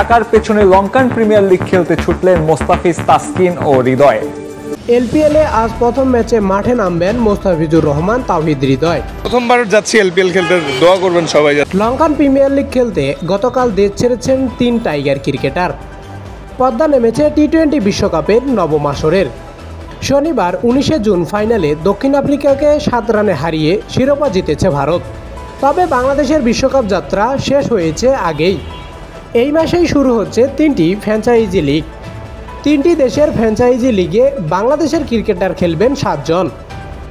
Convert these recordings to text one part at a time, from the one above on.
টাকার পেছনে Lankan premier league খেলতে ছুটলেন মোস্তাফিজ, তাসকিন ও হৃদয়। এলপিএলে আজ প্রথম ম্যাচে মাঠে নামবেন মোস্তাফিজুর রহমান, তাওহিদ হৃদয়। প্রথমবার যাচ্ছি এলপিএল খেলতে, দোয়া করবেন সবাই। লঙ্কান প্রিমিয়ার লিগ খেলতে গতকাল দেশ ছেড়েছেন 3 টাইগার ক্রিকেটার। পদ্মা নেমেছে টি-20 বিশ্বকাপের নবম আসরের। শনিবার 19 জুন ফাইনালে দক্ষিণ আফ্রিকাকে 7 রানে হারিয়ে শিরোপা জিতেছে ভারত। তবে বাংলাদেশের বিশ্বকাপ যাত্রা শেষ হয়েছে আগেই। এই মাসেই শুরু হচ্ছে 3টি ফ্র্যাঞ্চাইজি লিগ। 3টি দেশের ফ্র্যাঞ্চাইজি লিগে বাংলাদেশের ক্রিকেটার খেলবেন 7 জন।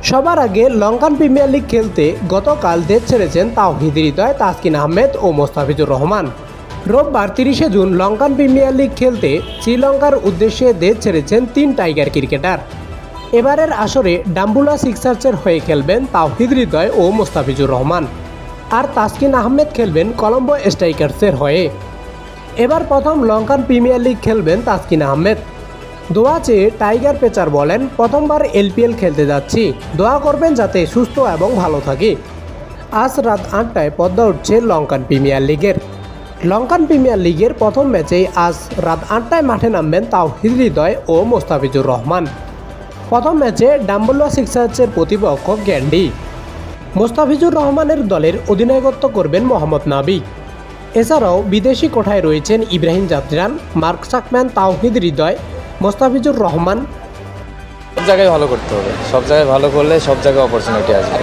সবার আগে লঙ্কান প্রিমিয়ার লিগ খেলতে গতকাল দেশ ছেড়েছেন তাওহিদ হৃদয়, তাসকিন আহমেদ ও মোস্তাফিজুর রহমান। রোববার 30 জুন লঙ্কান প্রিমিয়ার লিগ খেলতে শ্রীলঙ্কার উদ্দেশ্যে দেশ ছেড়েছেন 3 টাইগার ক্রিকেটার। এবারের আসরে ডাম্বুলা সিক্সার্সের হয়ে খেলবেন তাওহিদ হৃদয় ও মোস্তাফিজুর রহমান, আর তাসকিন আহমেদ খেলবেন কলম্বো স্ট্রাইকার্সের হয়ে। এবার প্রথম লঙ্কান প্রিমিয়ার লিগ খেলবেন তাসকিন আহমেদ। দোয়া চেয়ে টাইগার পেসার বলেন, প্রথমবার এলপিএল খেলতে যাচ্ছি, দোয়া করবেন যাতে সুস্থ এবং ভালো থাকি। আজ রাত 8টায় পর্দা উঠছে লঙ্কান প্রিমিয়ার লিগের। লঙ্কান প্রিমিয়ার লিগের প্রথম ম্যাচেই আজ রাত 8টায় মাঠে নামবেন তাওহিদ হৃদয় ও মোস্তাফিজুর রহমান। প্রথম ম্যাচে ডাম্বুলা সিক্সার্সের প্রতিপক্ষ গ্যান্ডি। মোস্তাফিজুর রহমানের দলের অধিনায়কত্ব করবেন মোহাম্মদ নাবি। এছাড়াও বিদেশি কোঠায় রয়েছেন ইব্রাহিম জাদরান, মার্ক চাকম্যান, তাওহিদ হৃদয়, মোস্তাফিজুর রহমান। সব জায়গায় ভালো করতে হবে, সব জায়গায় ভালো করলে সব জায়গায় অপরচুনিটি আসবে।